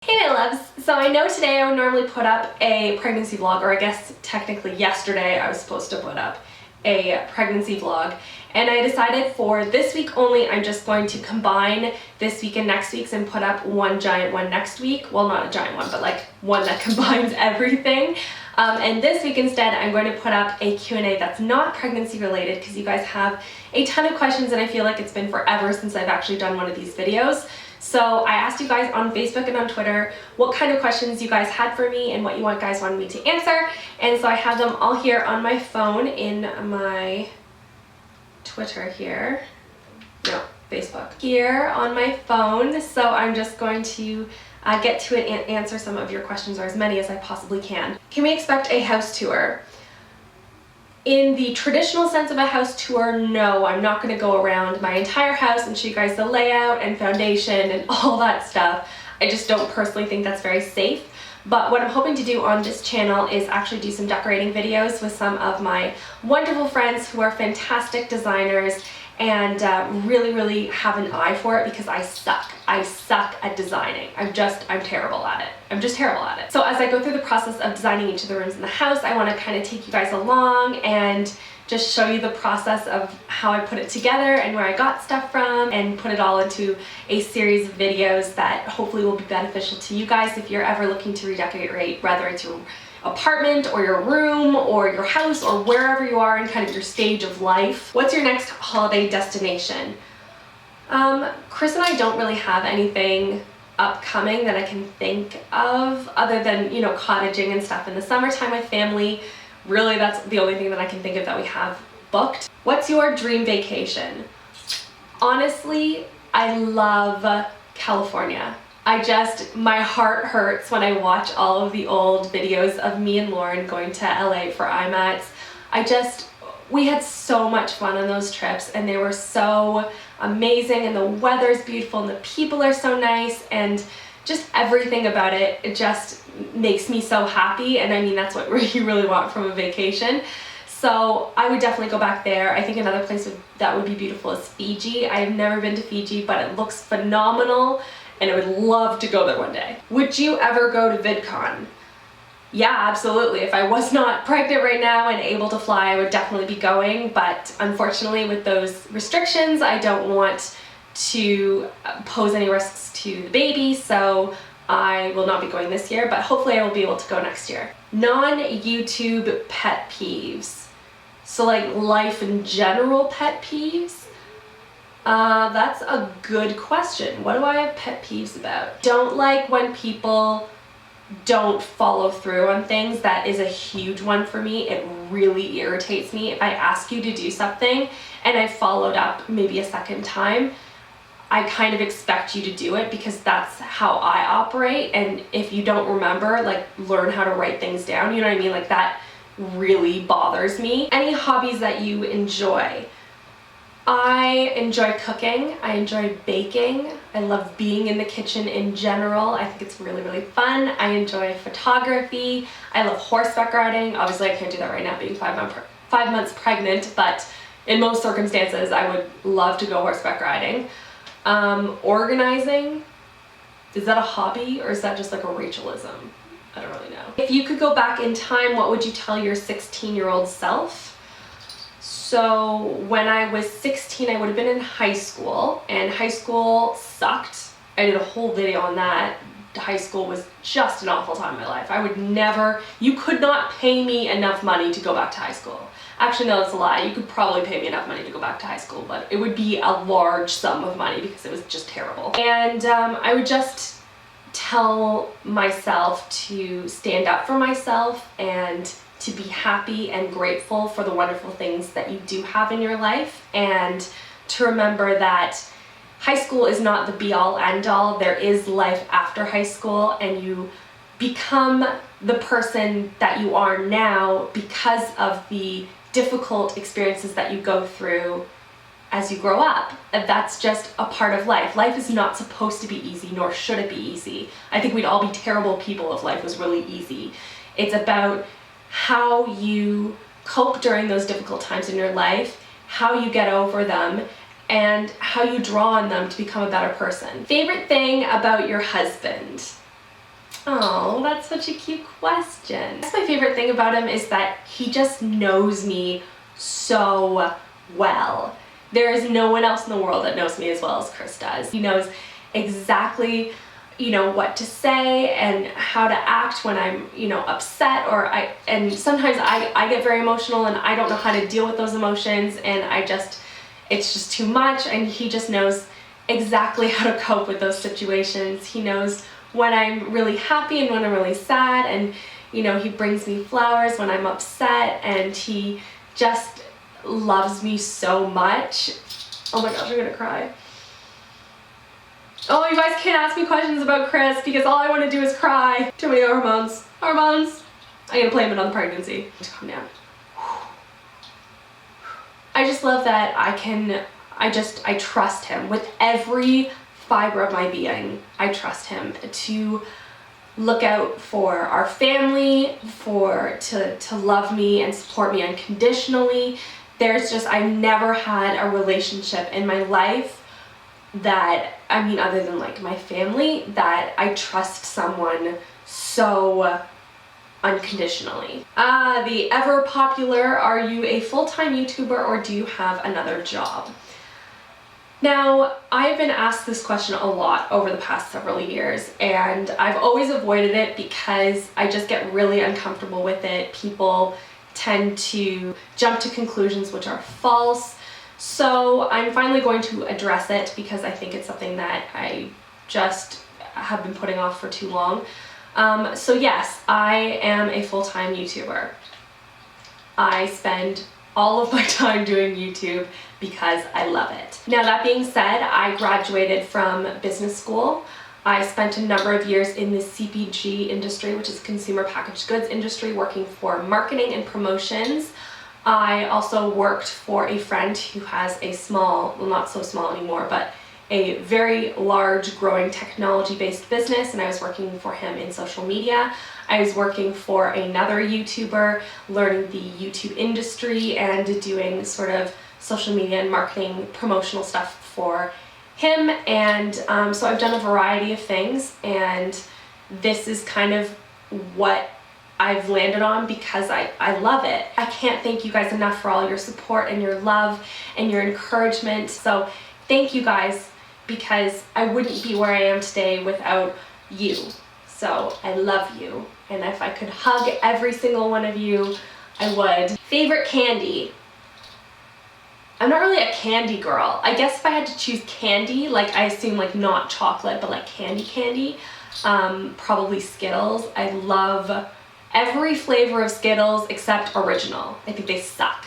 Hey my loves! So I know today I would normally put up a pregnancy vlog, or I guess technically yesterday I was supposed to put up a pregnancy vlog, and I decided for this week only I'm just going to combine this week and next week's and put up one giant one next week. Well, not a giant one, but like one that combines everything. And this week instead I'm going to put up a Q&A that's not pregnancy related because you guys have a ton of questions and I feel like it's been forever since I've actually done one of these videos. So I asked you guys on Facebook and on Twitter what kind of questions you guys had for me and what you guys wanted me to answer. And so I have them all here on my phone in my Twitter here. No, Facebook. Here on my phone. So I'm just going to get to it and answer some of your questions, or as many as I possibly can. Can we expect a house tour? In the traditional sense of a house tour, no, I'm not going to go around my entire house and show you guys the layout and foundation and all that stuff. I just don't personally think that's very safe. But what I'm hoping to do on this channel is actually do some decorating videos with some of my wonderful friends who are fantastic designers and really have an eye for it, because I suck. I suck at designing. I'm terrible at it. I'm just terrible at it. So as I go through the process of designing each of the rooms in the house, I want to kind of take you guys along and just show you the process of how I put it together and where I got stuff from, and put it all into a series of videos that hopefully will be beneficial to you guys if you're ever looking to redecorate, whether it's your apartment or your room or your house or wherever you are in kind of your stage of life. What's your next holiday destination? Chris and I don't really have anything upcoming that I can think of other than, you know, cottaging and stuff in the summertime with family. Really, that's the only thing that I can think of that we have booked. What's your dream vacation? Honestly, I love California. My heart hurts when I watch all of the old videos of me and Lauren going to LA for IMATs. We had so much fun on those trips and they were so amazing, and the weather's beautiful and the people are so nice, and just everything about it just makes me so happy. And I mean, that's what you really want from a vacation. So I would definitely go back there. I think another place that would be beautiful is Fiji. I have never been to Fiji, but it looks phenomenal and I would love to go there one day. Would you ever go to VidCon? Yeah, absolutely. If I was not pregnant right now and able to fly, I would definitely be going, but unfortunately with those restrictions, I don't want to pose any risks to the baby, so I will not be going this year, but hopefully I will be able to go next year. Non-YouTube pet peeves. So like life in general pet peeves? That's a good question. What do I have pet peeves about? Don't like when people don't follow through on things. That is a huge one for me. It really irritates me. If I ask you to do something and I followed up maybe a second time, I kind of expect you to do it because that's how I operate. And if you don't remember, like, learn how to write things down, you know what I mean? Like, that really bothers me. Any hobbies that you enjoy? I enjoy cooking. I enjoy baking. I love being in the kitchen in general. I think it's really fun. I enjoy photography. I love horseback riding. Obviously I can't do that right now being 5 months pregnant, but in most circumstances I would love to go horseback riding. Organizing, is that a hobby or is that just like a Rachelism? I don't really know. If you could go back in time, what would you tell your 16-year-old self? So when I was 16, I would have been in high school, and high school sucked. I did a whole video on that. High school was just an awful time in my life. I would never, you could not pay me enough money to go back to high school. Actually, no, that's a lie. You could probably pay me enough money to go back to high school, but it would be a large sum of money because it was just terrible. And I would just tell myself to stand up for myself and to be happy and grateful for the wonderful things that you do have in your life, and to remember that high school is not the be-all end-all. There is life after high school, and you become the person that you are now because of the difficult experiences that you go through as you grow up. And that's just a part of life. Life is not supposed to be easy, nor should it be easy. I think we'd all be terrible people if life was really easy. It's about how you cope during those difficult times in your life, how you get over them, and how you draw on them to become a better person. Favorite thing about your husband? Oh, that's such a cute question. That's my favorite thing about him is that he just knows me so well. There is no one else in the world that knows me as well as Chris does. He knows exactly, you know, what to say and how to act when I'm, you know, upset, and sometimes I get very emotional and I don't know how to deal with those emotions, and it's just too much, and he just knows exactly how to cope with those situations. He knows when I'm really happy and when I'm really sad, and you know, he brings me flowers when I'm upset, and he just loves me so much. Oh my gosh, I'm gonna cry. Oh, you guys can't ask me questions about Chris because all I want to do is cry. Too many hormones. Hormones. I'm gonna blame it on the pregnancy. Just calm down. I just love that I trust him with every fiber of my being. I trust him to look out for our family, to love me and support me unconditionally. I've never had a relationship in my life that, I mean, other than like my family, that I trust someone so unconditionally. The ever popular, are you a full-time YouTuber or do you have another job? Now, I've been asked this question a lot over the past several years, and I've always avoided it because I just get really uncomfortable with it. People tend to jump to conclusions which are false. So I'm finally going to address it because I think it's something that I just have been putting off for too long. So yes, I am a full-time YouTuber. I spend all of my time doing YouTube because I love it. Now that being said, I graduated from business school. I spent a number of years in the CPG industry, which is consumer packaged goods industry, working for marketing and promotions. I also worked for a friend who has a small, well, not so small anymore, but a very large growing technology-based business, and I was working for him in social media. I was working for another YouTuber, learning the YouTube industry and doing sort of social media and marketing promotional stuff for him, and so I've done a variety of things, and this is kind of what I've landed on because I love it. I can't thank you guys enough for all your support and your love and your encouragement. So thank you guys, because I wouldn't be where I am today without you. So I love you. And if I could hug every single one of you, I would. Favorite candy? I'm not really a candy girl. I guess if I had to choose candy, like I assume like not chocolate, but like candy, probably Skittles. I love every flavor of Skittles except original. I think they suck.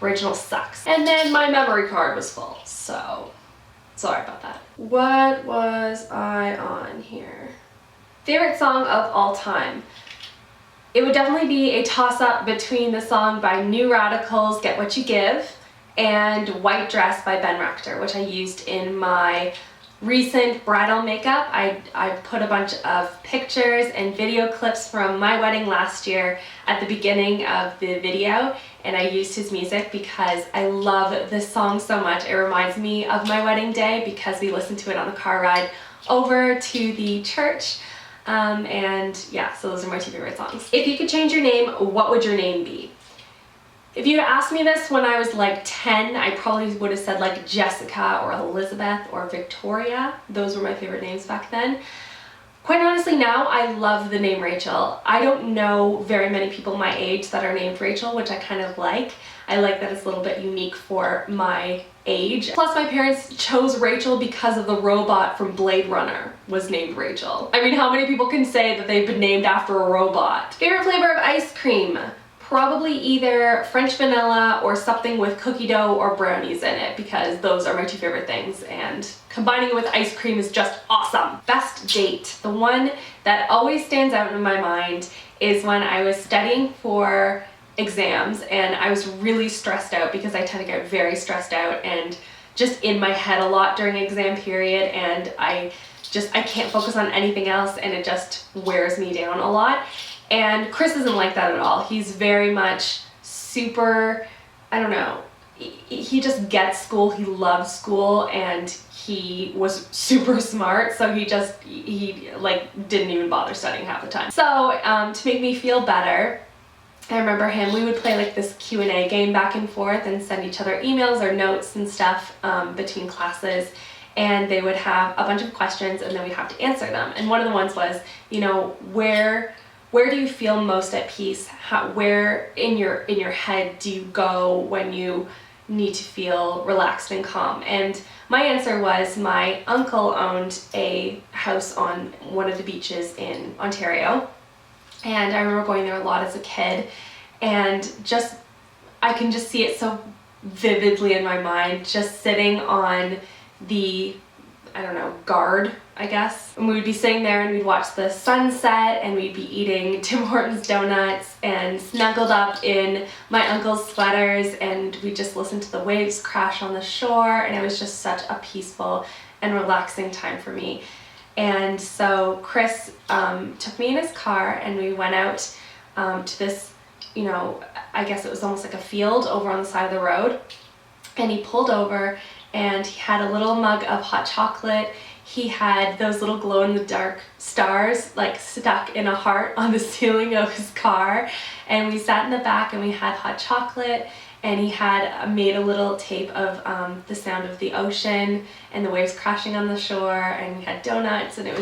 Original sucks. And then my memory card was full, so sorry about that. What was I on here? Favorite song of all time? It would definitely be a toss-up between the song by New Radicals, Get What You Give, and White Dress by Ben Rector, which I used in my recent bridal makeup. I put a bunch of pictures and video clips from my wedding last year at the beginning of the video, and I used his music because I love this song so much. It reminds me of my wedding day because we listened to it on the car ride over to the church. And yeah, so those are my two favorite songs. If you could change your name, what would your name be? If you'd asked me this when I was like 10, I probably would have said like Jessica or Elizabeth or Victoria. Those were my favorite names back then. Quite honestly now, I love the name Rachel. I don't know very many people my age that are named Rachel, which I kind of like. I like that it's a little bit unique for my age. Plus my parents chose Rachel because of the robot from Blade Runner was named Rachel. I mean, how many people can say that they've been named after a robot? Favorite flavor of ice cream? Probably either French vanilla or something with cookie dough or brownies in it, because those are my two favorite things, and combining it with ice cream is just awesome. Best date. The one that always stands out in my mind is when I was studying for exams and I was really stressed out because I tend to get very stressed out and just in my head a lot during exam period, and I can't focus on anything else and it just wears me down a lot. And Chris isn't like that at all. He's very much super, I don't know, he just gets school, he loves school, and he was super smart, so he like didn't even bother studying half the time. So to make me feel better, I remember we would play like this Q&A game back and forth and send each other emails or notes and stuff between classes, and they would have a bunch of questions and then we'd have to answer them. And one of the ones was, you know, where do you feel most at peace? Where in your head do you go when you need to feel relaxed and calm? And my answer was my uncle owned a house on one of the beaches in Ontario, and I remember going there a lot as a kid, and I can just see it so vividly in my mind, just sitting on the, I don't know, guard, I guess. And we would be sitting there and we'd watch the sunset and we'd be eating Tim Hortons donuts and snuggled up in my uncle's sweaters, and we'd just listen to the waves crash on the shore, and it was just such a peaceful and relaxing time for me. And so Chris took me in his car and we went out to this, you know, I guess it was almost like a field over on the side of the road, and he pulled over and he had a little mug of hot chocolate. He had those little glow-in-the-dark stars like stuck in a heart on the ceiling of his car, and we sat in the back and we had hot chocolate, and he had made a little tape of the sound of the ocean and the waves crashing on the shore, and we had donuts, and it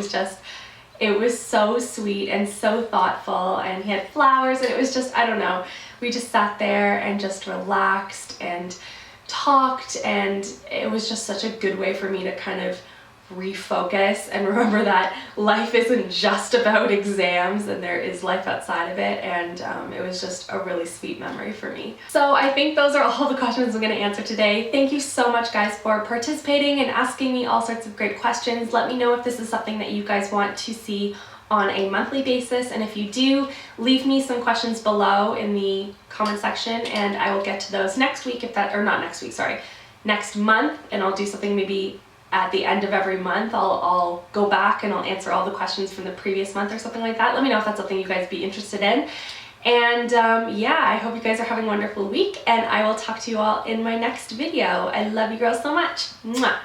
was so sweet and so thoughtful, and he had flowers, and it was just, I don't know, we just sat there and just relaxed and talked, and it was just such a good way for me to kind of refocus and remember that life isn't just about exams and there is life outside of it, and it was just a really sweet memory for me. So I think those are all the questions I'm going to answer today. Thank you so much guys for participating and asking me all sorts of great questions. Let me know if this is something that you guys want to see on a monthly basis, and if you do, leave me some questions below in the comment section and I will get to those next week, next month, and I'll do something maybe at the end of every month. I'll go back and I'll answer all the questions from the previous month or something like that. Let me know if that's something you guys be interested in. And yeah, I hope you guys are having a wonderful week, and I will talk to you all in my next video. I love you girls so much. Mwah.